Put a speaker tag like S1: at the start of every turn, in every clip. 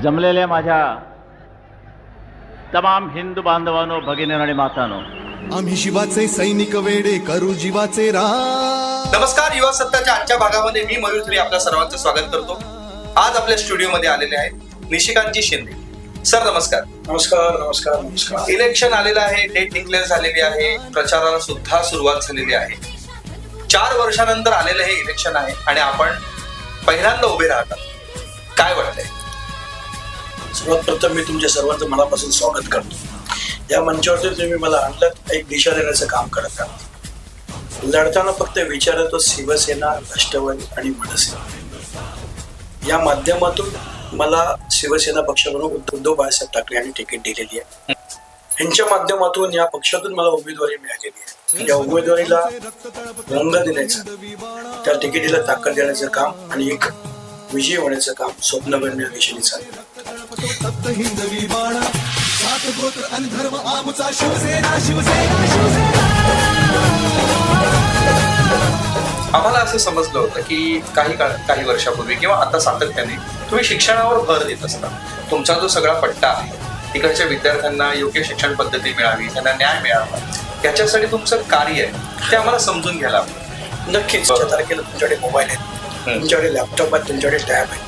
S1: जमलेल्या माझ्या तमाम हिंदू बांधवांनो, भगिनींनो आणि मातांनो,
S2: आम्ही शिवाचे सैनिक वेडे करू जीवाचे रान.
S3: नमस्कार. युवा सत्ताच्या आजच्या भागामध्ये मी मयूर थोरी आपल्या सर्वांचं स्वागत करतो. आज आपल्या स्टुडिओमध्ये आलेले आहेत निशिकांतजी शिंदे. सर नमस्कार.
S4: नमस्कार. नमस्कार. नमस्कार.
S3: इलेक्शन आलेलं आहे, डेट डिक्लेअर झालेली आहे, प्रचाराला सुद्धा सुरुवात झालेली आहे. 4 वर्षानंतर आलेलं हे इलेक्शन आहे आणि आपण पहिल्यांदा उभे राहतात. काय वाटतंय?
S4: सर्वात प्रथम मी तुमच्या सर्वांचं मनापासून स्वागत करतो. या मंचावरती तुम्ही मला आणलं, एक दिशा देण्याचं काम करत आहात. लढताना फक्त विचारतो शिवसेना, राष्ट्रवादी आणि मनसे या माध्यमातून मला शिवसेना पक्षाकडून उद्धव बाळासाहेब ठाकरे यांनी तिकीट दिलेली आहे. यांच्या माध्यमातून या पक्षातून मला उमेदवारी मिळालेली आहे. या उमेदवारीला रंग देण्याचं, त्या तिकिटीला ताकद देण्याचं काम आणि एक विजयी होण्याचं काम स्वप्नगम्य दिशेने चाललं.
S2: हिंदवी बाणा, सात गोत्र आणि धर्म आमचा शिवसेना, शिवसेना, शिवसेना.
S3: आम्हाला असं समजलं होतं की काही वर्षापूर्वी किंवा आता सातत्याने तुम्ही शिक्षणावर भर देत असता. तुमचा जो सगळा पट्टा आहे, तिकडच्या विद्यार्थ्यांना योग्य शिक्षण पद्धती मिळावी, त्यांना न्याय मिळावा, याच्यासाठी तुमचं कार्य आहे ते आम्हाला समजून घ्यायला हवं.
S4: नक्कीच. तारखेला तुमच्याकडे मोबाईल आहेत, तुमच्याकडे लॅपटॉप आहेत, तुमच्याकडे टॅब आहे.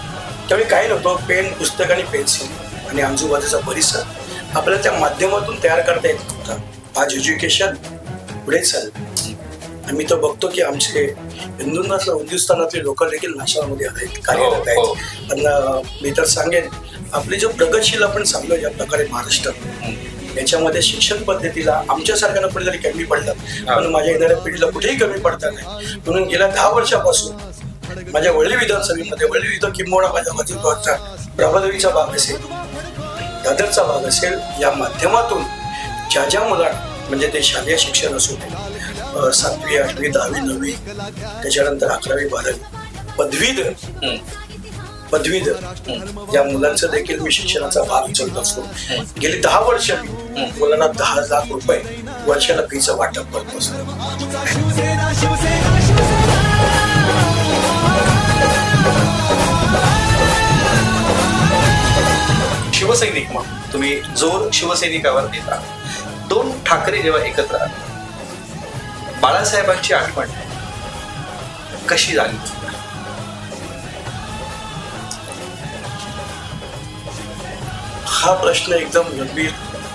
S4: त्यावेळी काही नव्हतं, पेन, पुस्तक आणि पेन्सिल आणि आजूबाजूचा परिसर आपल्याला त्या माध्यमातून तयार करता येत नव्हता. आज एज्युकेशन पुढे चाललं. आम्ही तर बघतो की आमचे हिंदुस्थानातले लोक देखील नाशकामध्ये आहेत, कार्यरत आहेत. पण मी तर सांगेन, आपली जो प्रगतशील आपण सांगलो ज्या प्रकारे महाराष्ट्र, याच्यामध्ये शिक्षण पद्धतीला आमच्यासारख्यानं कुठेतरी कमी पडलं, पण माझ्या येणाऱ्या पिढीला कुठेही कमी पडता नाही. म्हणून गेल्या 10 वर्षापासून माझ्या वळली विधानसभेमध्ये, वळली विधान किंबहुना माझ्या वजीरचा प्रभादेवीचा भाग असेल, दादरचा भाग असेल, या माध्यमातून ज्या मुलांना, म्हणजे ते शालेय शिक्षण असू दे, 7वी, 8वी, 10वी, 9वी, त्याच्यानंतर 11वी, 12वी, पदवीधर या मुलांचं देखील मी शिक्षणाचा भाग उचलत असतो. गेली 10 वर्ष मी मुलांना 10 लाख रुपये वर्षाला फीचं वाटप करत असतो.
S3: शिवसैनिक म्हणून तुम्ही जोर शिवसैनिकावर देता. 2 ठाकरे जेव्हा एकत्र आले, बाळासाहेबांची आठवण कशी झाली?
S4: हा प्रश्न एकदम गंभीर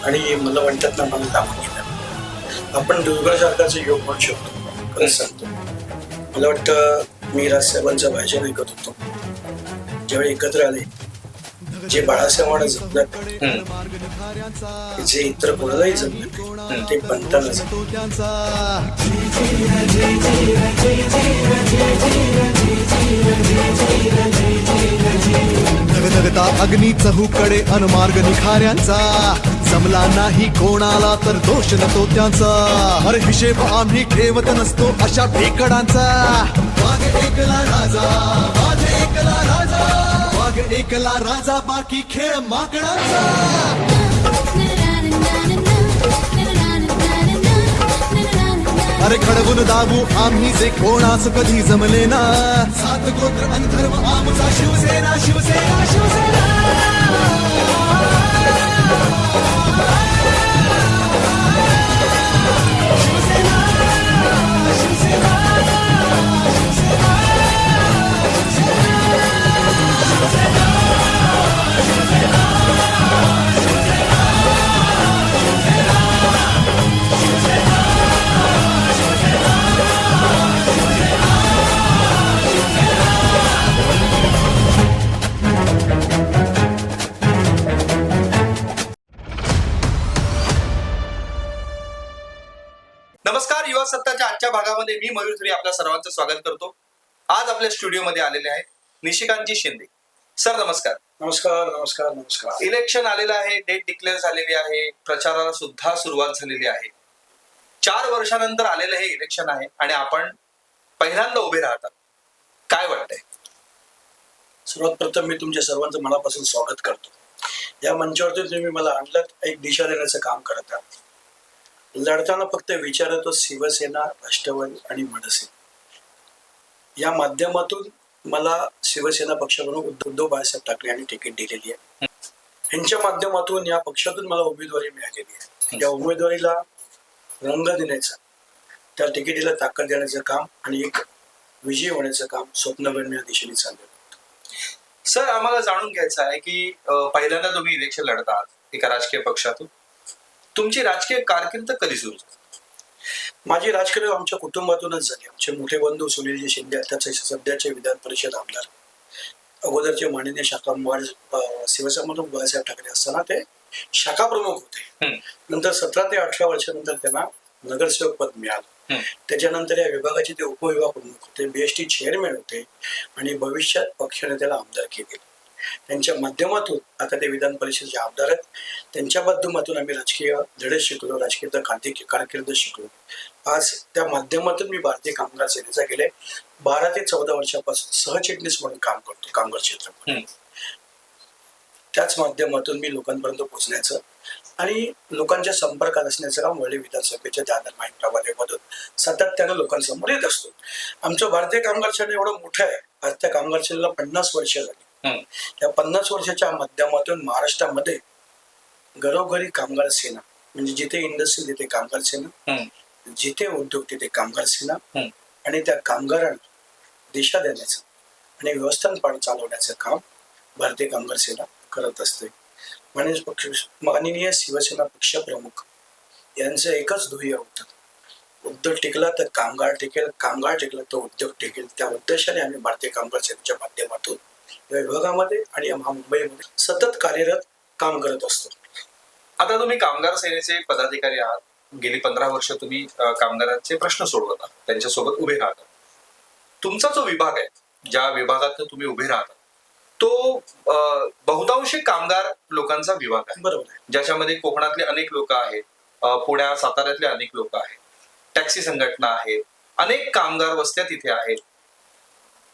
S4: आणि मला म्हणतात ना, मला लागून गेला. आपण दुर्गळ सारखाचं योग म्हणू शकतो. खरंच सांगतो, मला वाटतं मी राजसाहेबांचं भाषण ऐकत होतो. ज्यावेळी एकत्र आले, जे बाळासाहेबांना जमलं, जे इतर कोणालाही जमलं, ते पंतांना
S2: धगधगता अग्नी चहूकडे अनमार्ग निखाऱ्यांचा, जमला नाही कोणाला तर दोष नको त्यांचा. हर हिशेब आम्ही ठेवत नसतो अशा भेकडांचा. वाघ एकला राजा, वाघ एकला राजा, वाघ एकला राजा, बाकी खेळ माकडांचा. अरे घडवून दाबू आम्ही जे कोणास कधी जमले ना. सात गोत्र आणि धर्म आमचा शिवसेना, शिवसेना, शिवसेना.
S3: नमस्कार. युवा सत्ताच्या आजच्या भागामध्ये मी मयूर थोरी आपल्या सर्वांचं स्वागत करतो. आज आपल्या स्टुडिओमध्ये आलेले आहेत निशिकांतजी शिंदे. सर नमस्कार.
S4: नमस्कार. नमस्कार. नमस्कार.
S3: इलेक्शन आलेलं आहे, डेट डिक्लेअर झालेली आहे, प्रचाराला सुद्धा सुरुवात झालेली आहे. 4 वर्षानंतर आलेलं हे इलेक्शन आहे आणि आपण पहिल्यांदा उभे राहतात. काय वाटतंय?
S4: सर्वात प्रथम मी तुमच्या सर्वांचं मनापासून स्वागत करतो. या मंचावरती तुम्ही मला आणलं, एक दिशा देण्याचं काम करत आहात. लढताना फक्त विचारतो शिवसेना, राष्ट्रवादी आणि मनसे या माध्यमातून मला शिवसेना पक्षप्रमुख उद्धव बाळासाहेब ठाकरे यांनी तिकीट दिलेली आहे. यांच्या माध्यमातून या पक्षातून मला उमेदवारी मिळालेली आहे. या उमेदवारीला रंग देण्याचं, त्या तिकिटीला ताकद देण्याचं काम आणि एक विजयी होण्याचं काम स्वप्नवेण या दिशेने चाललं.
S3: सर, आम्हाला जाणून घ्यायचं आहे की पहिल्यांदा तुम्ही इलेक्शन लढत आहात एका राजकीय पक्षातून. तुमची राजकीय कारकीर्द कधी सुरू झाली?
S4: माझी राजकीय आमच्या कुटुंबातूनच झाली. आमचे मोठे बंधू सुनीलजी शिंदे आताचे सध्याचे विधान परिषद आमदार, अगोदरचे माननीय शाखा शिवसेना बाळासाहेब ठाकरे असताना ते शाखा प्रमुख होते. नंतर 17 ते 18 वर्षानंतर त्यांना नगरसेवक पद मिळालं. त्याच्यानंतर या विभागाचे ते उपविभाग प्रमुख होते, बीएसटी चेअरमॅन होते आणि भविष्यात पक्षाने त्याला आमदारकी दिली. त्यांच्या माध्यमातून आता ते विधान परिषदेचे आमदार आहेत. त्यांच्या माध्यमातून आम्ही राजकीय धडे शिकलो, राजकीय कारकीर्द शिकलो. आज त्या माध्यमातून मी भारतीय कामगार सेनेचा गेले 12 ते 14 वर्षापासून सहचिटणीस म्हणून काम करतो कामगार क्षेत्रामध्ये. त्याच माध्यमातून मी लोकांपर्यंत पोहोचण्याचं आणि लोकांच्या संपर्कात असण्याचं काम वळली विधानसभेच्या दादर प्रभादेमधून सातत्यानं लोकांसमोर येत असतो. आमचं भारतीय कामगार सेना एवढं मोठं आहे. भारतीय कामगार सेनेला 50 वर्ष झाली. या 50 वर्षाच्या माध्यमातून महाराष्ट्रामध्ये घरोघरी कामगार सेना, म्हणजे जिथे इंडस्ट्री तिथे कामगार सेना, जिथे उद्योग तिथे कामगार सेना आणि त्या कामगारांना दिशा देण्याचं आणि व्यवस्थापन चालवण्याचं काम भारतीय कामगार सेना करत असते. माननीय शिवसेना पक्षप्रमुख यांचं एकच ध्येय होतं, उद्योग टिकला तर कामगार टिकेल, कामगार टिकला तर उद्योग टिकेल. त्या उद्देशाने आम्ही भारतीय कामगार सेनेच्या माध्यमातून या विभागामध्ये आणि मुंबईमध्ये सतत कार्यरत काम करत असतो.
S3: आता तुम्ही कामगार सेनेचे पदाधिकारी आहात. गेली 15 वर्ष तुम्ही कामगारांचे प्रश्न सोडवत आहात, त्यांच्यासोबत उभे राहतात. तुमचा जो विभाग आहे, ज्या विभागात तुम्ही उभे राहतात, तो बहुतांशी कामगार लोकांचा विभाग आहे.
S4: बरोबर आहे.
S3: ज्याच्यामध्ये कोकणातले अनेक लोक आहेत, पुण्या साताऱ्यातले अनेक लोक आहेत, टॅक्सी संघटना आहेत, अनेक कामगार वस्त्या तिथे आहेत.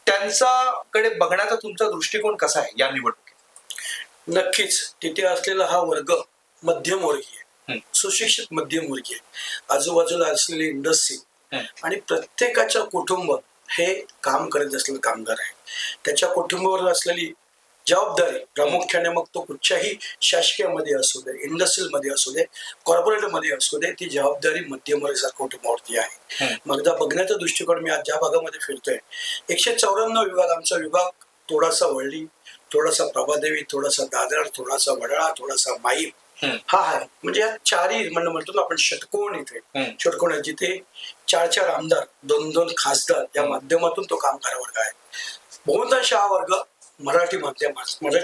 S3: त्यांच्याकडे बघण्याचा तुमचा दृष्टिकोन कसा आहे या निवडणुकीत?
S4: नक्कीच तिथे असलेला हा वर्ग मध्यमवर्गीय, सुशिक्षित मध्यमवर्गीय, आजूबाजूला असलेली इंडस्ट्री आणि प्रत्येकाच्या कुटुंब हे काम करत असलेलं कामगार आहे. त्याच्या कुटुंबावर असलेली जबाबदारी प्रामुख्याने, मग तो कुठच्याही शासकीय मध्ये असू दे, इंडस्ट्रियल मध्ये असू दे, कॉर्पोरेट मध्ये असू दे, ती जबाबदारी मध्यमवर्गीय कुटुंबावरती आहे. मग एकदा बघण्याचा दृष्टिकोन मी आज ज्या भागामध्ये फिरतोय, 194 विभाग, आमचा विभाग थोडासा वळली, थोडासा प्रभादेवी, थोडासा दादर, थोडासा वडाळा, थोडासा माहीम हा आहे. म्हणजे या चारही म्हणतो ना आपण षटकोन, इथे षटकोन आहे जिथे 4 आमदार, 2 खासदार या माध्यमातून तो कामगार वर्ग आहे. बहुतांश हा वर्ग मराठी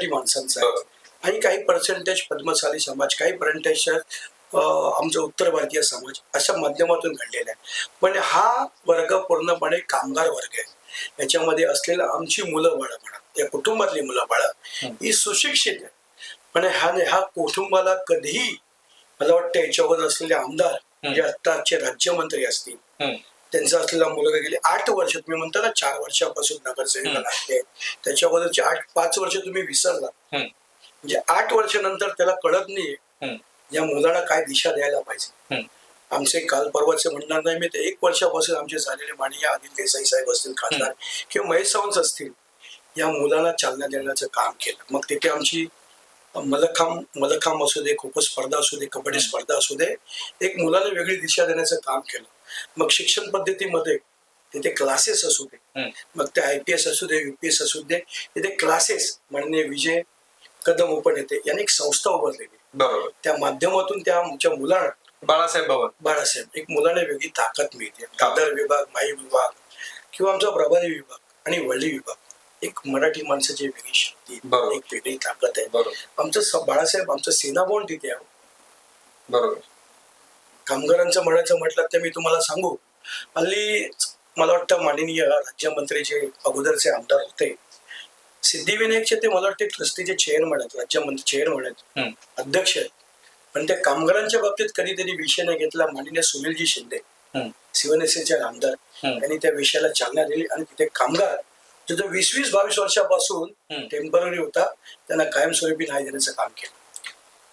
S4: माणसांचा आहे आणि काही पर्सेंटेज पद्मशाली समाज, काही पर्सेंटेज आमचा उत्तर भारतीय समाज अशा माध्यमातून घडलेला आहे. पण हा वर्ग पूर्णपणे कामगार वर्ग आहे. याच्यामध्ये असलेलं आमची मुलं बाळं म्हणा, या कुटुंबातली मुलं बाळं ही सुशिक्षित आहे. पण हा कुटुंबाला कधीही, मला वाटतं याच्यावर असलेले आमदार जे आताचे राज्यमंत्री असतील, त्यांचा असलेला मुलगा गेले 8 वर्ष, तुम्ही म्हणता ना 4 वर्षापासून नगरसेवक लागते, त्याच्या अगोदरचे 5 वर्ष तुम्ही विसरला. म्हणजे 8 वर्षानंतर त्याला कळत नाहीये या मुलाला काय दिशा द्यायला पाहिजे. आमचे काल परवाचे म्हणणार नाही मी, ते 1 वर्षापासून आमचे झालेले माननीय अनिल देसाई साहेब असतील खासदार किंवा महेश सावंत असतील, या मुलाला चालना देण्याचं काम केलं. मग तिथे आमची मलखांब असू दे, खो खो स्पर्धा असू दे, कबड्डी स्पर्धा असू दे, एक मुलाला वेगळी दिशा देण्याचं काम केलं. मग शिक्षण पद्धतीमध्ये तिथे क्लासेस असू दे, मग ते IPS असू दे, UPS असू दे, तिथे क्लासेस माननीय विजय कदम ओपन येते यांनी एक संस्था उभारलेली.
S3: बरोबर.
S4: त्या माध्यमातून त्या आमच्या मुलांना बाळासाहेब एक मुलाला वेगळी ताकद मिळते. दादर विभाग, माई विभाग किंवा आमचा प्रभारी विभाग आणि वळली विभाग, एक मराठी माणसाची वेगळी शक्ती, एक वेगळी ताकद आहे. आमचं बाळासाहेब, आमचं सेनाबॉन तिथे आहे.
S3: बरोबर.
S4: कामगारांचं म्हटलं तर मी तुम्हाला सांगू, हल्ली मला वाटतं माननीय राज्यमंत्री जे अगोदरचे आमदार होते सिद्धिविनायकचे, ते मला वाटते ट्रस्टीचे चेअरमन आहेत, राज्यमंत्री चेअरमन आहेत, अध्यक्ष आहेत. पण त्या कामगारांच्या बाबतीत कधीतरी विषय नाही घेतला. माननीय सुनीलजी शिंदे शिवसेनेचे आमदार, त्यांनी त्या विषयाला चालना दिली आणि तिथे कामगार जो 20-22 वर्षापासून टेम्पररी होता, त्यांना कायमस्वरूपी न्याय देण्याचं काम केलं.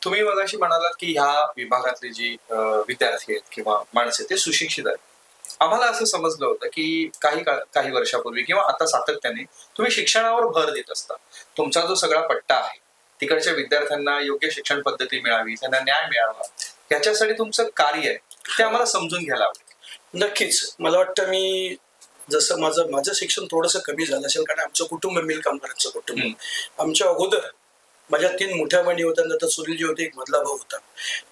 S3: तुम्ही मगाशी म्हणालात की ह्या विभागातले जी विद्यार्थी आहेत किंवा माणसे ते सुशिक्षित आहेत. आम्हाला असं समजलं होतं की काही वर्षापूर्वी किंवा आता सातत्याने तुम्ही शिक्षणावर भर देत असता. तुमचा जो सगळा पट्टा आहे तिकडच्या विद्यार्थ्यांना योग्य शिक्षण पद्धती मिळावी, त्यांना न्याय मिळावा, याच्यासाठी तुमचं कार्य आहे ते आम्हाला समजून घ्यायला आवडेल.
S4: नक्कीच मला वाटतं मी जसं माझं शिक्षण थोडंसं कमी झालं असेल कारण आमचं कुटुंब मिल कामगारांचं कुटुंब. आमच्या अगोदर माझ्या 3 मोठ्या बहिणी होत्या, नंतर सुनीलजी होते, एक मधला भाऊ होता.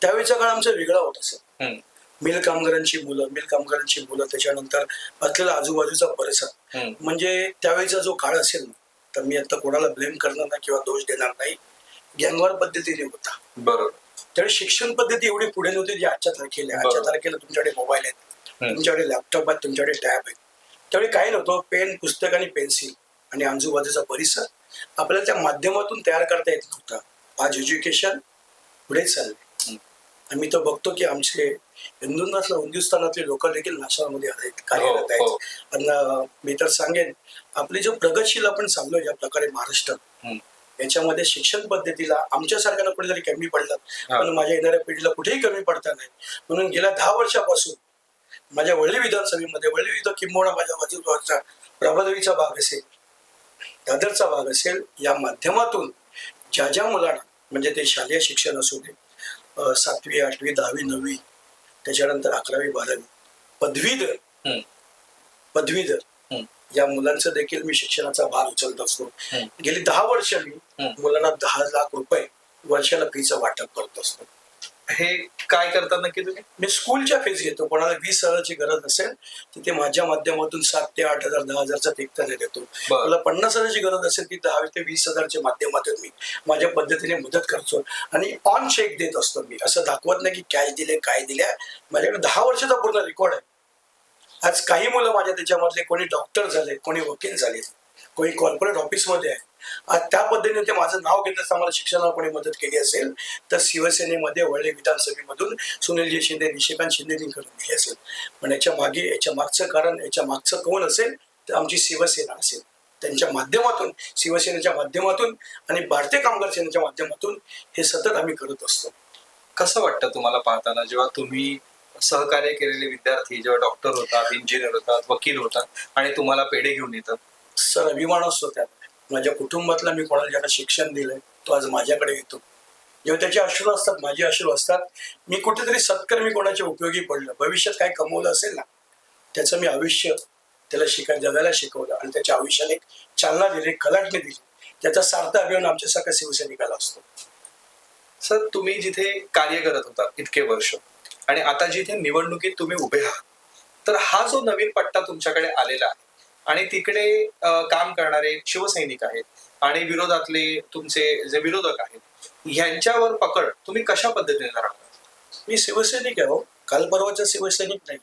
S4: त्यावेळेचा काळ आमचा वेगळा होता सर. मिल कामगारांची मुलं त्याच्यानंतर असलेला आजूबाजूचा परिसर. म्हणजे त्यावेळेचा जो काळ असेल ना, तर मी आता कोणाला ब्लेम करणार नाही किंवा दोष देणार नाही, गँगवार पद्धतीने होता.
S3: बरोबर.
S4: त्यावेळी शिक्षण पद्धती एवढी पुढे नव्हती जी आजच्या तारखेला तुमच्याकडे मोबाईल आहेत, तुमच्याकडे लॅपटॉप आहेत, तुमच्याकडे टॅब आहेत. त्यावेळी काय नव्हतं, पेन, पुस्तक आणि पेन्सिल आणि आजूबाजूचा परिसर आपल्याला त्या माध्यमातून तयार करता येत नव्हता. आज एज्युकेशन पुढे चालले आणि मी तर बघतो की आमचे हिंदुस्थानातले लोक देखील नाशनामध्ये आहेत, कार्यरत आहेत. आणि मी तर सांगेन आपली जो प्रगतशील आपण चाललो ज्या प्रकारे महाराष्ट्र, याच्यामध्ये शिक्षण पद्धतीला आमच्यासारख्याला कुठेतरी कमी पडलं, पण माझ्या येणाऱ्या पिढीला कुठेही कमी पडता नाही. म्हणून गेल्या 10 वर्षापासून माझ्या वळली विधानसभेमध्ये किंबहुना माझ्या बाजूचा प्रभादेवीचा भाग असेल, दादरचा भाग असेल, या माध्यमातून ज्या मुलांना म्हणजे ते शालेय शिक्षण असू दे, 7वी 8वी 10वी 9वी त्याच्यानंतर 11वी 12वी पदवीधर या मुलांचं देखील मी शिक्षणाचा भार उचलत असतो. गेली 10 वर्ष मी मुलांना 10 लाख रुपये वर्षाला फीचं वाटप करत असतो.
S3: हे काय करतात नक्की तुम्ही?
S4: मी स्कूलच्या फीस घेतो. कोणाला 20,000ची गरज असेल तिथे माझ्या माध्यमातून 7 ते 8,000 10,000चा तिकताना देतो. मला 50,000ची गरज असेल ती 10 ते 20,000च्या माध्यमातून मी माझ्या पद्धतीने मदत करतो आणि ऑन चेक देत असतो. मी असं दाखवत नाही की कॅश दिले काय दिल्या. माझ्याकडे 10 वर्षाचा पूर्ण रेकॉर्ड आहे. आज काही मुलं माझ्या त्याच्यामधले कोणी डॉक्टर झाले, कोणी वकील झाले, कोणी कॉर्पोरेट ऑफिसमध्ये आहे. आज त्या पद्धतीने ते माझं नाव घेत असताना मला शिक्षणाला कोणी मदत केली असेल तर शिवसेनेमध्ये वळले विधानसभेमधून सुनीलजी शिंदे, निशिकांत शिंदेनी करून दिली असेल. पण याच्या मागचं कारण, याच्या मागचं कोण असेल तर आमची शिवसेना असेल. त्यांच्या माध्यमातून, शिवसेनेच्या माध्यमातून आणि भारतीय कामगार सेनेच्या माध्यमातून हे सतत आम्ही करत असतो.
S3: कसं वाटतं तुम्हाला पाहताना जेव्हा तुम्ही सहकार्य केलेले विद्यार्थी जेव्हा डॉक्टर होतात, इंजिनियर होतात, वकील होतात आणि तुम्हाला पेढे घेऊन येतात?
S4: सर अभिमान असतो त्यात. माझ्या कुटुंबातला मी कोणाला ज्याला शिक्षण दिलंय तो आज माझ्याकडे येतो. जेव्हा त्याचे अश्रू असतात, माझे अश्रू असतात, मी कुठेतरी सत्कर्मी कोणाच्या उपयोगी पडलं, भविष्यात काय कमवलं असेल ना त्याचं मी आयुष्य त्याला जगायला शिकवलं आणि त्याच्या आयुष्याने चालना दिली, कलाटणी दिली. त्याचा सार्थ अभिमान आमच्यासारख्या शिवसैनिकाला असतो.
S3: सर तुम्ही जिथे कार्य करत होता इतके वर्ष आणि आता जिथे निवडणुकीत तुम्ही उभे आहात, तर हा जो नवीन पट्टा तुमच्याकडे आलेला आहे आणि तिकडे काम करणारे शिवसैनिक आहेत आणि विरोधातले तुमचे जे विरोधक आहेत, ह्यांच्यावर पकड तुम्ही कशा पद्धतीने राहणार?
S4: मी शिवसैनिक आहे हो, काल परवाचा शिवसैनिक नाही.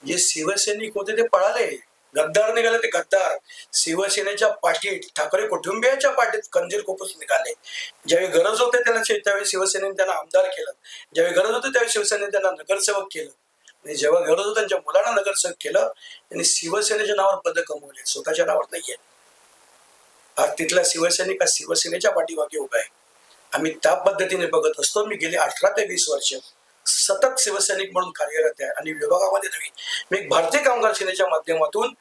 S4: जे शिवसैनिक होते ते पळाले, गद्दार निघाले ते गद्दार. शिवसेनेच्या पाठीत, ठाकरे कुटुंबियाच्या पाठीत कंदील खोपूस निघाले. ज्यावेळी गरज होते त्यावेळी शिवसेनेने त्यांना आमदार केलं, ज्यावेळी गरज होते त्यावेळी शिवसेनेने त्यांना नगरसेवक केलं आणि जेव्हा गरज होतं त्यांच्या मुलांना नगरसेवक केलं. त्यांनी शिवसेनेच्या नावावर पद कमवले, स्वतःच्या नावावर नाहीये. आज तिथला शिवसैनिक आज शिवसेनेच्या पाठीमागे उभा आहे. आम्ही त्या पद्धतीने बघत असतो. मी गेली 18 ते 20 वर्ष सतत शिवसैनिक म्हणून कार्यरत आहे आणि विभागामध्ये नव्हे, मी भारतीय कामगार सेनेच्या माध्यमातून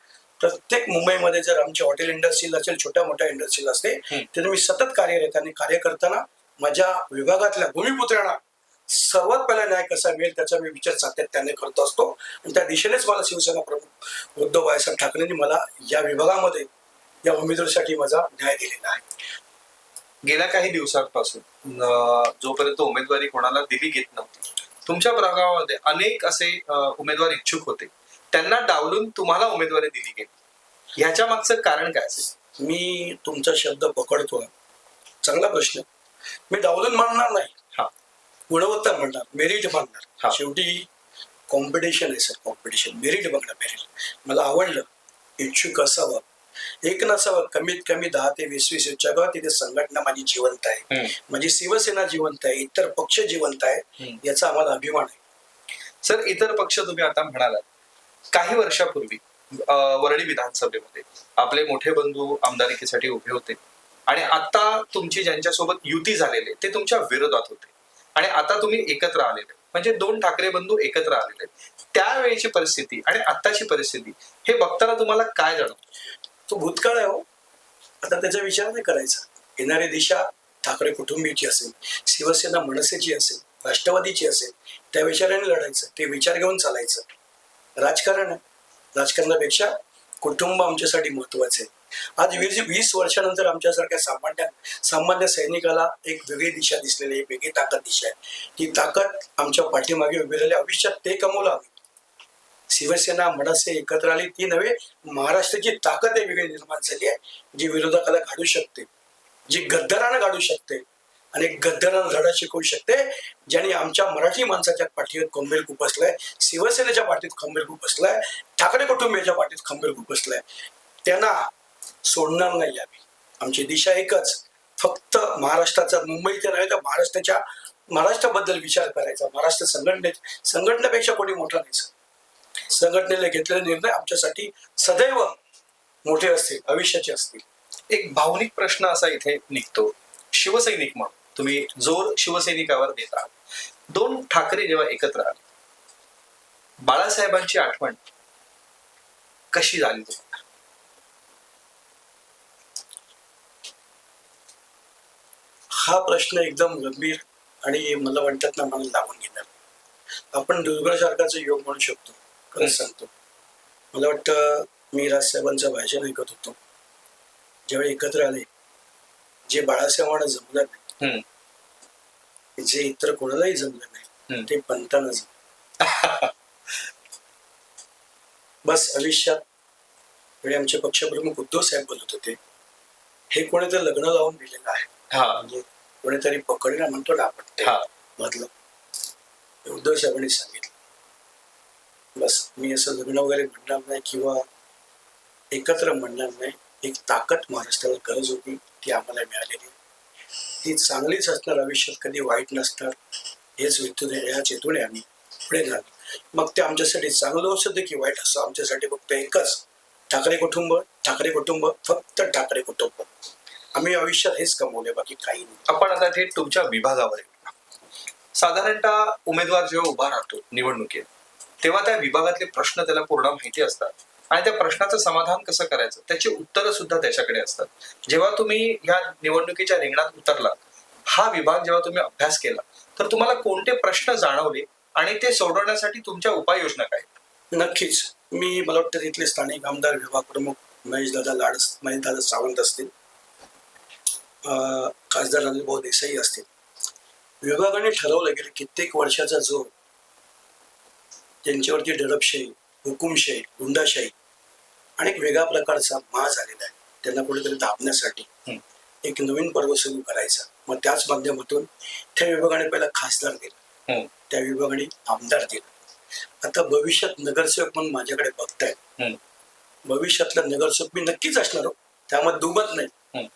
S4: प्रत्येक मुंबईमध्ये जर आमची हॉटेल इंडस्ट्रीज असेल, छोट्या मोठ्या इंडस्ट्रीज असते, तर मी सतत कार्यरत आणि कार्य करताना माझ्या विभागातल्या भूमिपुत्रांना सर्वात पहिला न्याय कसा मिळेल त्याचा मी विचार सातत्याने करत असतो आणि त्या दिशेनेच मला शिवसेना प्रमुख उद्धव बाळासाहेब ठाकरेंनी मला या विभागामध्ये या उमेदवारीसाठी माझा न्याय दिलेला आहे.
S3: गेल्या काही दिवसांपासून जोपर्यंत उमेदवारी कोणाला दिली घेत नव्हती, तुमच्या प्रभागामध्ये अनेक असे उमेदवार इच्छुक होते, त्यांना डावलून तुम्हाला उमेदवारी दिली गेली. ह्याच्या मागचं कारण काय असेल?
S4: मी तुमचा शब्द पकडतो, चांगला प्रश्न. मी डावलून म्हणणार नाही, गुणवत्ता म्हणणार, मेरिट म्हणणार. शेवटी कॉम्पिटिशन आहे सर, कॉम्पिटिशन, मेरिट बघणार. मेरिट मला आवडलं, इच्छुक असावं, एक नसावं, कमीत कमी 10 ते 20 इच्छुक. तिथे संघटना माझी जिवंत आहे, माझी शिवसेना जिवंत आहे, इतर पक्ष जिवंत आहे, याचा आम्हाला अभिमान आहे.
S3: सर इतर पक्ष तुम्ही आता म्हणालात, काही वर्षापूर्वी वरळी विधानसभेमध्ये आपले मोठे बंधू आमदारकीसाठी उभे होते आणि आता तुमची ज्यांच्यासोबत युती झालेली ते तुमच्या विरोधात होते आणि आता तुम्ही एकत्र आलेले. म्हणजे दोन ठाकरे बंधू एकत्र आलेले आहेत. त्यावेळेची परिस्थिती आणि आत्ताची परिस्थिती हे बघताना तुम्हाला काय जाणवतं?
S4: तो भूतकाळ आहे हो. आता त्याचा विचार नाही करायचा. येणारी दिशा ठाकरे कुटुंबीची असेल, शिवसेना मनसेची असेल, राष्ट्रवादीची असेल, त्या विचाराने लढायचं, ते विचार घेऊन चालायचं. राजकारण आहे. राजकारणापेक्षा कुटुंब आमच्यासाठी महत्वाचे आहे. आज 20 वर्षानंतर आमच्यासारख्या सामान्य सैनिकाला एक वेगळी दिशा दिसलेली आहे, वेगळी ताकद दिशा आहे. ती ताकद आमच्या पाठीमागे उभी राहिली. आयुष्यात ते कमवलं आम्ही. शिवसेना मनसे एकत्र आली ती नव्हे, महाराष्ट्राची ताकद आहे वेगळी निर्माण झाली आहे, जी विरोधकाला काढू शकते, जी गद्दारांना काढू शकते आणि गद्दारांना धडा शिकवू शकते. ज्यांनी आमच्या मराठी माणसाच्या पाठीवर खंबीर खुपसलाय, शिवसेनेच्या पाठीत खंबीर खुपसलाय, ठाकरे कुटुंबियाच्या पाठीत खंबीर खुपसलाय, त्यांना सोडणार नाही आम्ही. आमची दिशा एकच, फक्त महाराष्ट्राचा, मुंबईच्या नव्हे तर महाराष्ट्राबद्दल विचार करायचा. महाराष्ट्र संघटनेपेक्षा कोणी मोठा नाही. संघटनेने घेतलेले निर्णय आमच्यासाठी सदैव मोठे असतील, आयुष्याचे असतील.
S3: एक भावनिक प्रश्न असा इथे निघतो, शिवसैनिक म्हणून तुम्ही जोर शिवसैनिकावर देत आहात. दोन ठाकरे जेव्हा एकत्र आले, बाळासाहेबांची आठवण कशी झाली तुम्हाला?
S4: हा प्रश्न एकदम गंभीर आणि मला म्हणतात ना, मला लावून घेणार. आपण दुर्गासारखाचं योग म्हणू शकतो. खरंच सांगतो, मला वाटतं मी राजसाहेबांचं भाषण ऐकत होतो. ज्यावेळी एकत्र आले, जे बाळासाहेबांना जमलं नाही, जे इतर कोणालाही जमलं नाही, ते पंतांना जमलं. बस आयुष्यात वेळी आमचे पक्षप्रमुख उद्धव साहेब बोलत होते, हे कोणीतरी लग्न लावून दिलेलं आहे. म्हणजे कोणीतरी पकडलं म्हणतो ना आपण, ते मधलं उद्धव साहेबांनी सांगितलं. बस मी असं लग्न वगैरे म्हणणार नाही किंवा एकत्र म्हणणार नाही. एक ताकद महाराष्ट्राला गरज होती, ती आम्हाला मिळालेली. ती चांगलीच असणार, आयुष्यात कधी वाईट नसणार, हेच याच हेतूने आम्ही पुढे झालो. मग ते आमच्यासाठी चांगलं असू दे की वाईट असं, आमच्यासाठी फक्त एकच, ठाकरे कुटुंब, ठाकरे कुटुंब, फक्त ठाकरे कुटुंब. आम्ही आयुष्यात हेच कमवले, बाकी काही नाही.
S3: आपण आता थेट तुमच्या विभागावर येऊ. साधारणतः उमेदवार जेव्हा उभा राहतो निवडणुकीत, तेव्हा त्या विभागातले प्रश्न त्याला पूर्ण माहिती असतात आणि त्या प्रश्नाचं समाधान कसं करायचं त्याची उत्तरं सुद्धा त्याच्याकडे असतात. जेव्हा तुम्ही या निवडणुकीच्या रिंगणात उतरलात, हा विभाग जेव्हा तुम्ही अभ्यास केला, तर तुम्हाला कोणते प्रश्न जाणवले आणि ते सोडवण्यासाठी तुमच्या उपाययोजना काय?
S4: नक्कीच मला वाटतं तिथले स्थानिक आमदार, विभाग प्रमुख महेशदादा सावंत असतील, खासदार अनिलभाऊ देसाई असतील. विभागाने ठरवलं गेलं कित्येक वर्षाचा जो ज्यांच्यावरती दडपशाही, हुकुमशाही, गुंडाशाही आणि एक वेगळ्या प्रकारचा माज झालेला आहे, त्यांना कुठेतरी दाबण्यासाठी एक नवीन पर्व सुरू करायचा. मग त्याच माध्यमातून त्या विभागाने पहिला खासदार दिला, त्या विभागाने आमदार दिला. आता भविष्यात नगरसेवक म्हणून माझ्याकडे बघतायत. भविष्यातला नगरसेवक मी नक्कीच असणार, त्यामध्ये दुमत नाही.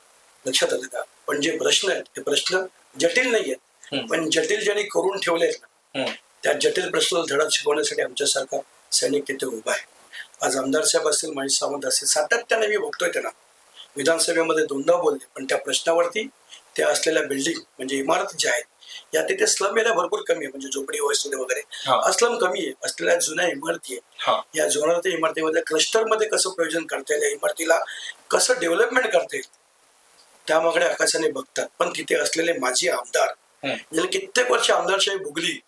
S4: लक्षात आलं का? पण जे प्रश्न आहेत ते प्रश्न जटिल नाही आहेत, पण जटिल ज्यांनी करून ठेवले आहेत ना, त्या जटिल प्रश्नाला धडा शिकवण्यासाठी आमच्यासारखा सैनिक तिथे उभा आहे. आज आमदार साहेब असतील, महेश सावंत असतील, सातत्याने मी बघतोय त्यांना. विधानसभेमध्ये 2दा बोलले, पण त्या प्रश्नावरती त्या असलेल्या बिल्डिंग म्हणजे इमारत ज्या आहेत, या तिथे स्लम एरिया भरपूर कमी आहे, म्हणजे झोपडी वस्ती वगैरे स्लम कमी आहे. असलेल्या जुन्या इमारती आहे, या जुन्या इमारतीमध्ये क्लस्टरमध्ये कसं प्रयोजन करता येईल, या इमारतीला कसं डेव्हलपमेंट करता येईल, त्यामागडे आकाशाने बघतात. पण तिथे असलेले माजी आमदार ज्याला कित्येक वर्ष आमदारशाही भोगली,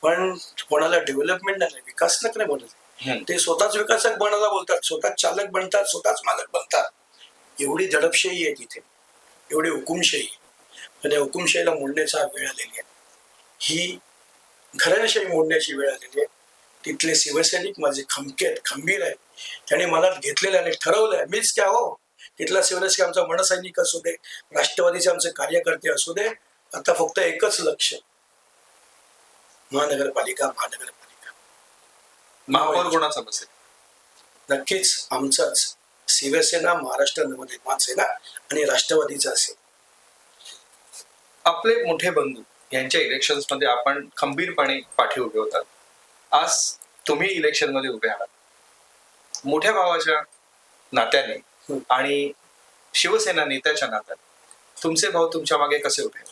S4: पण कोणाला डेव्हलपमेंट नाही, विकास नाही बोलत. ते स्वतःच विकासक बनायला बोलतात, स्वतःच चालक बनतात, स्वतःच मालक बनतात. एवढी दडपशाही आहे तिथे, एवढी हुकुमशाही. पण या हुकुमशाहीला मोडण्याचा वेळ आलेली आहे, ही घराणेशाही मोडण्याची वेळ आलेली आहे. तिथले शिवसैनिक माझे खंबीर आहेत, त्यांनी मला घेतलेलं आणि ठरवलंय. मीच काय हो, तिथला शिवसैनिक आमचा मनसैनिक असू दे, राष्ट्रवादीचे आमचे कार्यकर्ते असू दे, आता फक्त एकच लक्ष, महानगरपालिका.
S3: महापौर कोणाचा बसेल?
S4: नक्कीच आमचाच, शिवसेना, महाराष्ट्र नवनिर्माण सेना आणि राष्ट्रवादीचा असेल.
S3: आपले मोठे बंधू यांच्या इलेक्शन्स मध्ये आपण खंबीरपणे पाठी उभे होतात. आज तुम्ही इलेक्शन मध्ये उभे आहात, मोठ्या भावाच्या नात्याने आणि शिवसेना नेत्याच्या नात्याने तुमचे भाऊ तुमच्या मागे कसे उभे?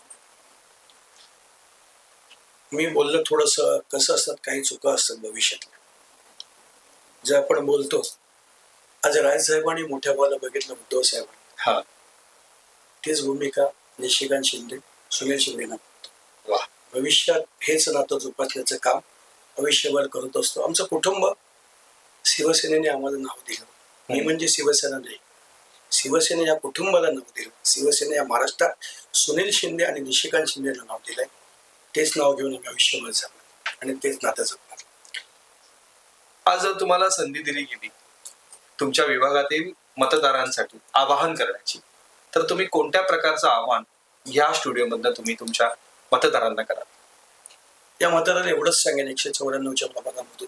S4: मी बोललं थोडंसं कसं असतात, काही चुका असतात भविष्यातल्या. जे आपण बोलतो, आज राजसाहेबांनी मोठ्या भावाला बघितलं, उद्धव साहेबांनी,
S3: हा.
S4: तीच भूमिका निशिकांत शिंदे, सुनील शिंदेना.
S3: वा.
S4: भविष्यात हेच नातं जोपासण्याचं काम आयुष्यभर करत असतो. आमचं कुटुंब शिवसेनेने आम्हाला नाव दिलं. मी म्हणजे शिवसेना नाही, शिवसेने या कुटुंबाला नाव दिलं. शिवसेने या महाराष्ट्रात सुनील शिंदे आणि निशिकांत शिंदेला नाव दिलंय. तेच नाव घेऊन आम्ही आयुष्यभर जगणार आणि तेच नातं जगणार.
S3: आज जर तुम्हाला संधी दिली गेली तुमच्या विभागातील मतदारांसाठी आवाहन करण्याची, तर तुम्ही कोणत्या प्रकारचं आवाहन या स्टुडिओमधनं तुम्ही तुमच्या मतदारांना कराल?
S4: या मतदाराला एवढंच सांगेन, 194च्या प्रभागामधून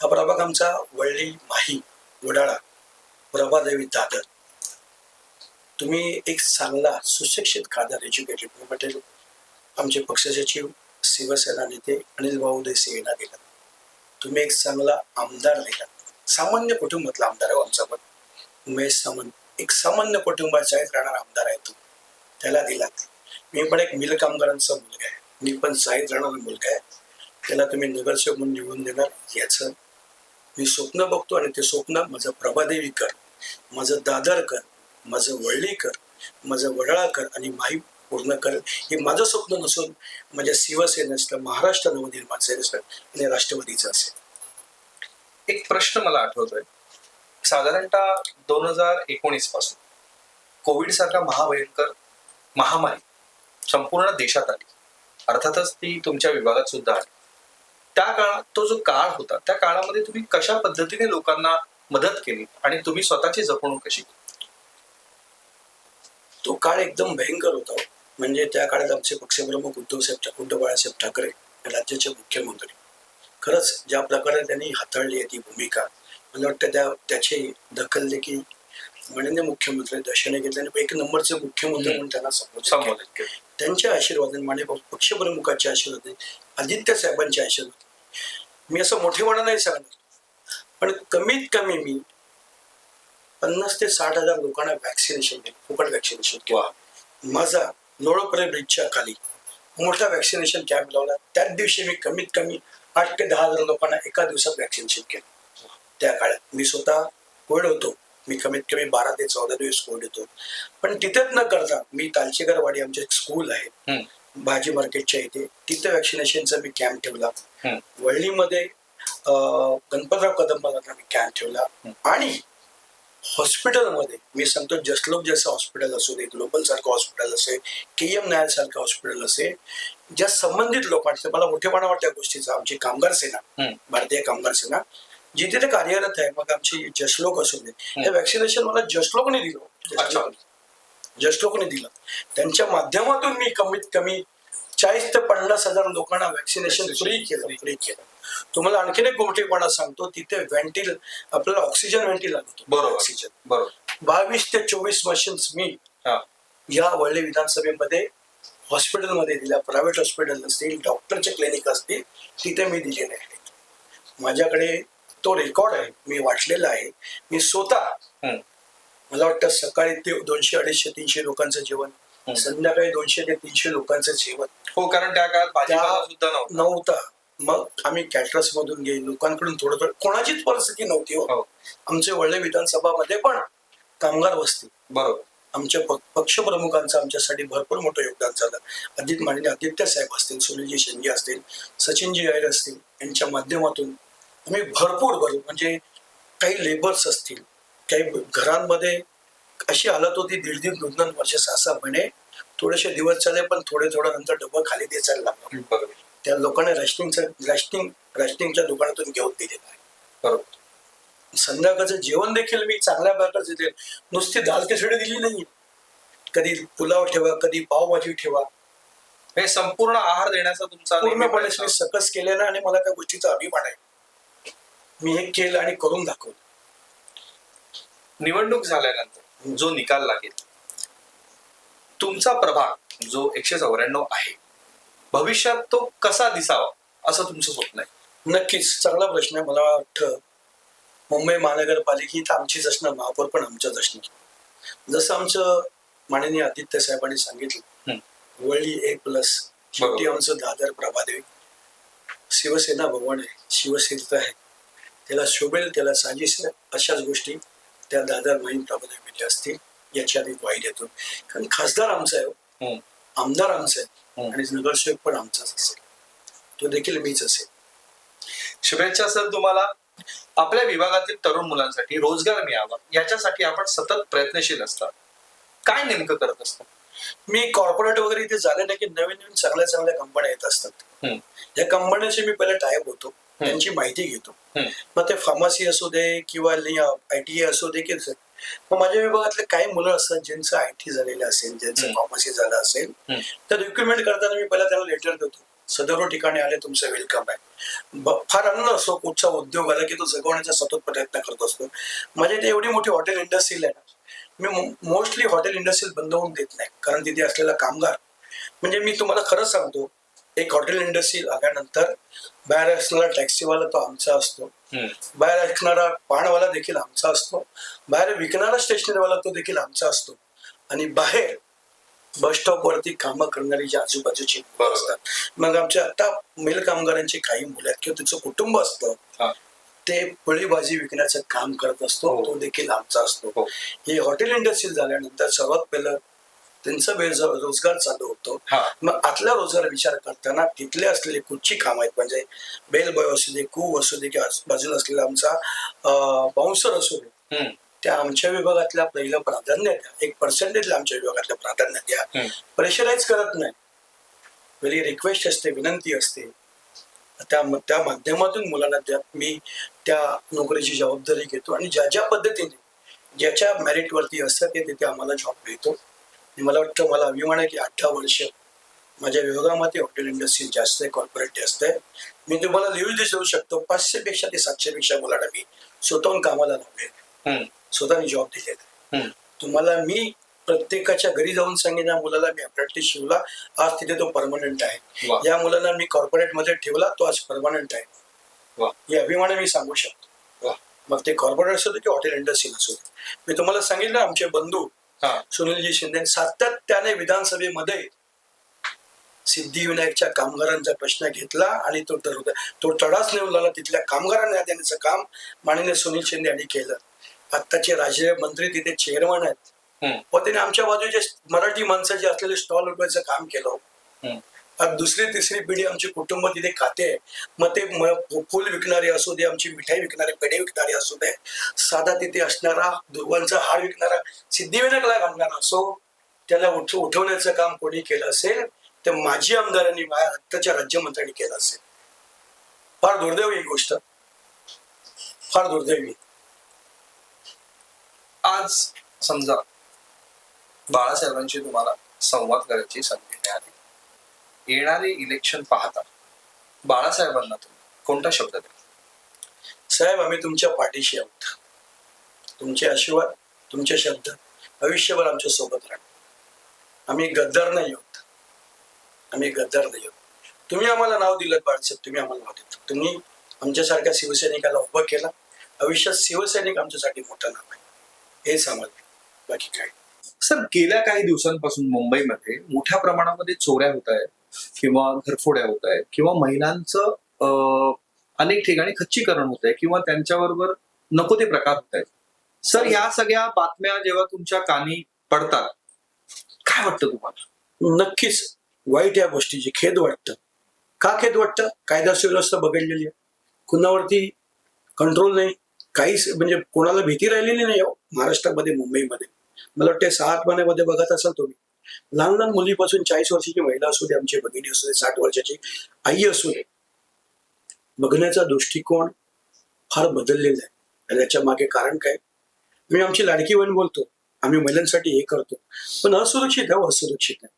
S4: हा प्रभाग आमचा वळली, माही, वडाळा, प्रभादेवी, दादर. तुम्ही एक चांगला सुशिक्षित खासदार, एज्युकेटेड पटेल, आमचे पक्ष सचिव, शिवसेना नेते अनिल भाऊ देसाई यांना दिला. तुम्ही एक चांगला आमदार दिला. सामान्य कुटुंबातला आमदार आहे आमचा पण, उमेश सामंत, एक सामान्य कुटुंबात शाळेत राहणारा आमदार आहे तो, त्याला दिला. मी पण एक मिल कामगारांचा मुलगा आहे, मी पण शाळेत राहणारा मुलगा आहे. त्याला तुम्ही नगरसेवक म्हणून निवडून देणार याचं मी स्वप्न बघतो आणि ते स्वप्न माझं प्रभादेवीकर, माझं दादरकर, माझं वळलीकर, माझं वडाळाकर आणि माही पूर्ण कर, हे माझं स्वप्न नसून माझ्या शिवसेनेचं, महाराष्ट्र नवनिर्माण सेनेचं आणि राष्ट्रवादीचं असेल.
S3: एक प्रश्न मला आठवतोय, साधारणतः 2019 पासून कोविड सारखा महाभयंकर महामारी संपूर्ण देशात आली, अर्थातच ती तुमच्या विभागात सुद्धा आली. त्या काळात, तो जो काळ होता, त्या काळामध्ये तुम्ही कशा पद्धतीने लोकांना मदत केली आणि तुम्ही स्वतःची जपणूक कशी केली?
S4: तो काळ एकदम भयंकर होता. म्हणजे त्या काळात आमचे पक्षप्रमुख उद्धव बाळासाहेब ठाकरे, राज्याचे मुख्यमंत्री, खरंच ज्या प्रकारे त्यांनी हाताळली आहे ती भूमिका, मला वाटतं त्याची दखल देखील माननीय मुख्यमंत्री दर्शने घेतल्याने एक नंबरचे मुख्यमंत्री म्हणून त्यांना संबोधित केलं. त्यांच्या आशीर्वादाने, माननीय पक्षप्रमुखाच्या आशीर्वादाने, आदित्य साहेबांच्या आशीर्वादाने, मी असं मोठेपणा नाही सांगणार, पण कमीत कमी मी 50,000 ते 60,000 लोकांना वॅक्सिनेशन केलं, फुकट वॅक्सिनेशन केलं. माझा लोळोपरे ब्रिजच्या खाली मोठा वॅक्सिनेशन कॅम्प लावला. त्याच दिवशी मी कमीत कमी 8,000 ते 10,000 लोकांना एका दिवसात वॅक्सिनेशन केलं. त्या काळात मी स्वतः कोविड होतो, मी कमीत कमी 12 ते 14 दिवस कोविड होतो. पण तिथेच न करता मी तालचेकरवाडी, आमचे एक स्कूल आहे भाजी मार्केटच्या इथे, तिथे वॅक्सिनेशनचा मी कॅम्प ठेवला. वळलीमध्ये गणपतराव कदमला मी कॅम्प ठेवला. आणि हॉस्पिटलमध्ये मी सांगतो, जसलोक जसं हॉस्पिटल असू दे, ग्लोबल सारखं हॉस्पिटल असेल, KM नायर सारखं हॉस्पिटल असेल, ज्या संबंधित लोकांचं मला मोठेपणा वाटतं गोष्टीचा, आमची कामगार सेना, भारतीय कामगार सेना जिथे ते कार्यरत आहे, मग आमची जसलोक असू दे, हे वॅक्सिनेशन मला जसलोकने दिलं. जसलोकने दिलं. त्यांच्या माध्यमातून मी कमीत कमी 40,000 ते 50,000 लोकांना वॅक्सिनेशन फ्री केलं. तुम्हाला आणखीन एक मोठेपणा सांगतो, तिथे आपल्याला ऑक्सिजन व्हेंटिल लागतो.
S3: बरोबर,
S4: ऑक्सिजन
S3: बरोबर.
S4: 22 ते 24 मशीन्स मी या वळली विधानसभेमध्ये हॉस्पिटलमध्ये दिल्या. प्रायव्हेट हॉस्पिटल असतील, डॉक्टरचे क्लिनिक असतील, तिथे मी दिलेले आहेत. माझ्याकडे तो रेकॉर्ड आहे, मी वाचलेला आहे. मी स्वतः, मला वाटतं सकाळी ते 200, 250, 300 लोकांचं जेवण, संध्याकाळी 200 ते 300 लोकांचं जेवण.
S3: हो, कारण त्या काळात भाजीपाला सुद्धा
S4: नव्हता. मग आम्ही कॅटरर्स मधून घे, लोकांकडून थोडं कोणाचीच परिस्थिती नव्हती. हो, आमचे वळले विधानसभामध्ये पण कामगार वस्ती,
S3: बरोबर,
S4: आमच्या पक्षप्रमुखांचं आमच्यासाठी भरपूर मोठं योगदान झालं. माननीय आदित्य साहेब असतील, सुनीलजी शिंदे असतील, सचिनजी अय्यर असतील, यांच्या माध्यमातून आम्ही भरपूर म्हणजे काही लेबर्स असतील, काही घरांमध्ये अशी हालत होती, 1.5 2 वर्ष, 6 महिने, थोडेसे दिवस चालले, पण थोडे नंतर डबं खाली द्यायला लागलं. त्या लोकांना राशनिंगच्या दुकानातून घेऊन दिलेलं आहे.
S3: बरोबर.
S4: संध्याकाळचं जेवण देखील मी चांगल्या प्रकारचे दिले, नुसती दाल खिचडी दिली नाही. कधी पुलाव ठेवा, कधी पावभाजी ठेवा,
S3: हे संपूर्ण आहार देण्याचा तुमचा
S4: पूर्णपणे मी सकस केलेला आणि मला त्या गोष्टीचा अभिमान आहे. मी हे केलं आणि करून दाखवलं.
S3: निवडणूक झाल्यानंतर जो निकाल लागेल, तुमचा प्रभाग जो 194 आहे, भविष्यात तो कसा दिसावा असं तुमचं स्वप्न आहे?
S4: नक्कीच चांगला प्रश्न आहे. मला वाटतं मुंबई महानगरपालिकेत आमचीच असणं, महापौर पण आमच्याच असणं. जसं आमचं माननीय आदित्य साहेबांनी सांगितलं, वळली A+ शेवटी आमचं दादर प्रभादेवी शिवसेना भवन आहे, शिवसेनेचं आहे, त्याला शोभेल त्याला साजिश आहे अशाच गोष्टी त्या दादर माहीम प्रभादेवीमध्ये असतील याची आम्ही ग्वाही देतो. कारण खासदार आमचा आहे हो. आमदार आमचा आहे आणि नगरसेवक पण आमचाच असेल, तो देखील मीच असेल.
S3: शुभेच्छा सर तुम्हाला. आपल्या विभागातील तरुण मुलांसाठी रोजगार मिळावा याच्यासाठी आपण सतत प्रयत्नशील असतात. काय नेमकं करत असतात?
S4: मी कॉर्पोरेट वगैरे इथे झाले नाही की नवीन नवीन चांगल्या चांगल्या कंपन्या येत असतात. या कंपन्यांशी मी पहिले टायअप होतो, त्यांची माहिती घेतो. मग ते फार्मसी असू दे किंवा ITA असू दे की मग माझ्या विभागातले काही मुलं असतात ज्यांचं IT झालेलं असेल, ज्यांचं फार्मसी झालं असेल, तर रिक्रुटमेंट करताना मी पहिला त्यांना लेटर देतो, सदर ठिकाणी आले तुमचं वेलकम आहे. फार अन्न असो कुठचा उद्योग आला की तो जगवण्याचा सतत प्रयत्न करत असतो. माझ्या इथे एवढी मोठी हॉटेल इंडस्ट्री आहे ना, मी मोस्टली हॉटेल इंडस्ट्री बंद होऊन देत नाही. कारण तिथे असलेला कामगार म्हणजे मी तुम्हाला खरंच सांगतो, एक हॉटेल इंडस्ट्री आल्यानंतर बाहेर असलेला टॅक्सीवाला तो आमचा असतो, बाहेर ऐकणारा पानवाला देखील आमचा असतो, बाहेर विकणारा स्टेशनरीवाला तो देखील आमचा असतो, आणि बाहेर बस स्टॉप वरती कामं करणारी जी आजूबाजूची मुलं असतात. मग आमच्या आता मेल कामगारांची काही मुलं आहेत किंवा त्याचं कुटुंब असतं, ते फळीभाजी विकण्याचं काम करत असतो, तो देखील आमचा असतो. हे हॉटेल इंडस्ट्री झाल्यानंतर सर्वात पहिलं त्यांचा रोजगार चालू होतो. मग आतला रोजगार विचार करताना तिथले असलेले कुठची काम आहेत, म्हणजे बेल बॉय असू दे, कूक असू दे, किंवा बाजूला असलेला आमचा बाउन्सर असू दे, त्या आमच्या विभागातल्या पहिलं प्राधान्य द्या. 1% आमच्या विभागातलं प्राधान्य द्या. प्रेशराईज करत नाही, पहिली रिक्वेस्ट असते, विनंती असते, त्या माध्यमातून मुलांना द्या. मी त्या नोकरीची जबाबदारी घेतो आणि ज्या ज्या पद्धतीने ज्याच्या मेरिटवरती असतं ते तिथे आम्हाला जॉब मिळतो. मला वाटतं, मला अभिमान आहे की 18 वर्ष माझ्या विभागामध्ये हॉटेल इंडस्ट्री जास्त आहे, कॉर्पोरेट जास्त आहे. मी तुम्हाला लिहून देऊ शकतो, 500 पेक्षा ते 700 पेक्षा मुलांना मी स्वतःहून कामाला लावले, स्वतःने जॉब दिलेला. तुम्हाला मी प्रत्येकाच्या घरी जाऊन सांगेन, या मुलाला मी अप्रेंटिस शिवला, आज तिथे तो परमनंट आहे. या मुलाला मी कॉर्पोरेट मध्ये ठेवला, तो आज परमनंट आहे. हे अभिमान मी सांगू शकतो. मग ते कॉर्पोरेट असू दे की हॉटेल इंडस्ट्री असू दे. मी तुम्हाला सांगितलं, आमचे बंधू सुनीलजी शिंदे सातत्याने विधानसभेमध्ये सिद्धिविनायकच्या कामगारांचा प्रश्न घेतला आणि तो तडाच नेऊन लावला. तिथल्या कामगारांना देण्याचं काम माननीय सुनील शिंदे यांनी केलं. आत्ताचे राजकीय मंत्री तिथे चेअरमन आहेत, व त्यांनी आमच्या बाजूचे मराठी माणसाचे असलेले स्टॉल उठवायचं काम केलं. आज दुसरी तिसरी पिढी आमची कुटुंब तिथे खाते. मग ते फुल विकणारे असू दे, आमची मिठाई विकणारे, पेढे विकणारे असू दे, साधा तिथे असणारा दुर्वांचा हार विकणारा सिद्धिविनायकला घालणारा असो, त्याला उठवण्याचं काम कोणी केलं असेल तर माजी आमदारांनी, आत्ताच्या राज्यमंत्र्यांनी केलं असेल. फार दुर्दैव ही गोष्ट, फार दुर्दैवी.
S3: आज समजा बाळासाहेबांशी तुम्हाला संवाद करायची संधी मिळाली, येणारे इलेक्शन पाहता बाळासाहेबांना तुम्ही कोणता शब्द द्या?
S4: साहेब, आम्ही तुमच्या पाठीशी आहोत. तुमचे आशीर्वाद, तुमचे शब्द आयुष्यभर आमच्या सोबत राहणार. आम्ही गद्दार नाही आहोत, आम्ही गद्दार नाही आहोत. तुम्ही आम्हाला नाव दिलं बाळासाहेब, तुम्ही आम्हाला नाव दिलं. तुम्ही आमच्यासारख्या शिवसैनिकाला उभं केलं. आयुष्यात शिवसैनिक आमच्यासाठी मोठं नाव आहे, हेच आम्हाला, बाकी काय.
S3: सर, गेल्या काही दिवसांपासून मुंबईमध्ये मोठ्या प्रमाणामध्ये चोऱ्या होत आहेत किंवा घरफोड्या होत आहेत किंवा महिलांचं अनेक ठिकाणी खच्चीकरण होत आहे किंवा त्यांच्याबरोबर नको ते प्रकार होत आहेत. सर, या सगळ्या बातम्या जेव्हा तुमच्या कानी पडतात, काय वाटतं तुम्हाला?
S4: नक्कीच वाईट या गोष्टीची खेद वाटतं. का खेद वाटतं? कायदा सुव्यवस्था बघडलेली आहे, कुणावरती कंट्रोल नाही, काहीच म्हणजे कोणाला भीती राहिलेली नाही महाराष्ट्रामध्ये, मुंबईमध्ये. मला वाटतं 6 महिन्यामध्ये बघत असाल तुम्ही, लहान लहान मुलीपासून 40 वर्षाची महिला असू दे, आमची भगिनी असू दे, 60 वर्षाची आई असू दे, बघण्याचा दृष्टिकोन फार बदललेला आहे. याच्या मागे कारण काय? मी आमची लाडकी बहीण बोलतो, आम्ही महिलांसाठी हे करतो, पण असुरक्षित आहे. असुरक्षित आहे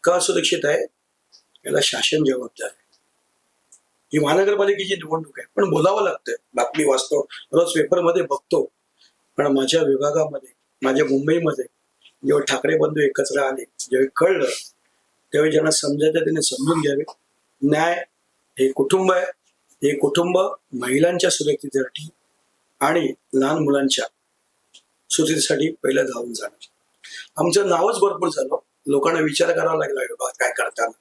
S4: का? असुरक्षित आहे याला शासन जबाबदार आहे. ही महानगरपालिकेची निवडणूक आहे, पण बोलावं लागतंय. बातमी वाचतो, रोज पेपरमध्ये बघतो, पण माझ्या विभागामध्ये, माझ्या मुंबईमध्ये जेव्हा ठाकरे बंधू एकत्र आले, जेव्हा कळलं, त्यावेळी ज्यांना समजायचं त्याने समजून घ्यावे. न्याय हे कुटुंब आहे, हे कुटुंब महिलांच्या सुरक्षितेसाठी आणि लहान मुलांच्या सुरक्षितेसाठी पहिलं धावून जाणार. आमचं नावच भरपूर झालं, लोकांना विचार करावा लागला विभाग काय करताना.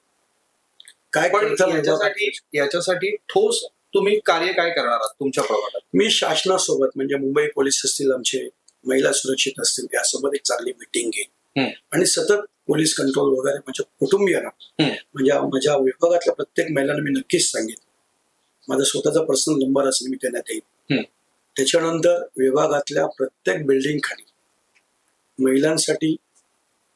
S4: काय
S3: पण
S4: करता
S3: याच्यासाठी ठोस तुम्ही कार्य काय करणार आहात तुमच्या प्रभागात?
S4: मी शासनासोबत म्हणजे मुंबई पोलीस असतील, आमचे महिला सुरक्षित असतील, यासोबत एक चांगली मिटिंग घेईन आणि सतत पोलीस कंट्रोल वगैरे माझ्या कुटुंबियांना म्हणजे माझ्या विभागातल्या प्रत्येक महिलांना मी नक्कीच सांगेन. माझा स्वतःचा पर्सनल नंबर असेल, मी त्यांना देईन. त्याच्यानंतर विभागातल्या प्रत्येक बिल्डिंग खाली महिलांसाठी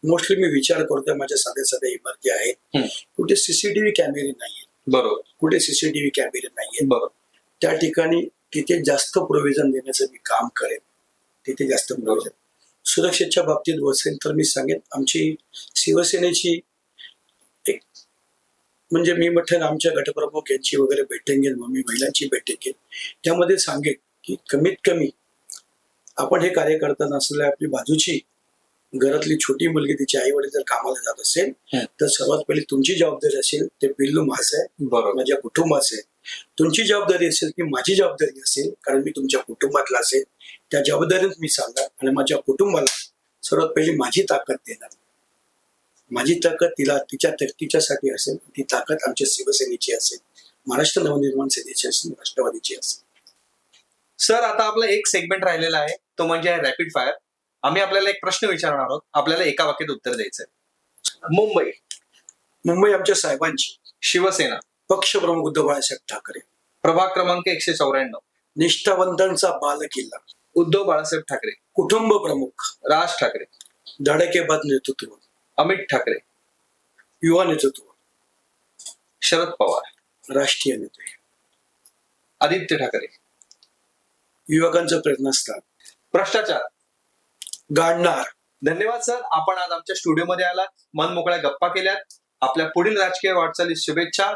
S4: मोस्टली मी विचार करतोय, माझ्या साध्या साध्या इमारती आहेत, कुठे सीसीटीव्ही कॅमेरे नाहीये,
S3: बरोबर,
S4: कुठे सीसीटीव्ही कॅमेरे नाहीये,
S3: बरोबर,
S4: त्या ठिकाणी तिथे जास्त प्रोव्हिजन देण्याचं मी काम करेन. तिथे जास्त प्रोव्हिजन सुरक्षेच्या बाबतीत बसेल तर मी सांगेन, आमची शिवसेनेची एक म्हणजे मी म्हटलं आमच्या गटप्रमुख यांची वगैरे बैठक घेईन, मग मी महिलांची बैठक घेईन. त्यामध्ये सांगेन की कमीत कमी आपण हे कार्य करताना असलेल्या आपली बाजूची घरातली छोटी मुलगी, तिचे आई वडील जर कामाला जात असेल तर सर्वात पहिली तुमची जबाबदारी असेल ते पिल्लू माझं आहे,
S3: बरोबर,
S4: माझ्या कुटुंबाचं आहे. तुमची जबाबदारी असेल की माझी जबाबदारी असेल, कारण मी तुमच्या कुटुंबातला असेल, त्या जबाबदारीत मी सांगणार आणि माझ्या कुटुंबाला सर्वात पहिली माझी ताकद देणार. माझी ताकद तिच्यासाठी असेल, ती ताकद आमच्या शिवसेनेची असेल, महाराष्ट्र नवनिर्माण सेनेची असेल, राष्ट्रवादीची असेल.
S3: सर आता आपला एक सेगमेंट राहिलेला आहे, तो म्हणजे रॅपिड फायर. आम्ही आपल्याला एक प्रश्न विचारणार आहोत, आपल्याला एका वाक्यात उत्तर द्यायचंय.
S4: मुंबई आमच्या साहेबांची,
S3: शिवसेना,
S4: पक्षप्रमुख उद्धव बाळासाहेब ठाकरे,
S3: प्रभाग क्रमांक 194,
S4: निष्ठावंतांचा बालकिल्ला,
S3: उद्धव बाळासाहेब ठाकरे,
S4: कुटुंब प्रमुख,
S3: राज ठाकरे,
S4: धडकेबाज नेतृत्व,
S3: अमित ठाकरे,
S4: युवा नेतृत्व,
S3: शरद पवार,
S4: राष्ट्रीय नेते,
S3: आदित्य ठाकरे,
S4: युवकांचं प्रेरणास्थान,
S3: भ्रष्टाचार,
S4: गाडणार.
S3: धन्यवाद सर, आपण आज आमच्या स्टुडिओमध्ये आलात, मन मोकळ्या गप्पा केल्यात. आपल्या पुढील राजकीय वाटचालीस शुभेच्छा.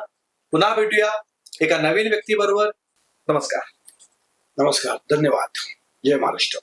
S3: पुन्हा भेटूया एका नवीन व्यक्तीबरोबर. नमस्कार.
S4: नमस्कार, धन्यवाद. जय महाराष्ट्र.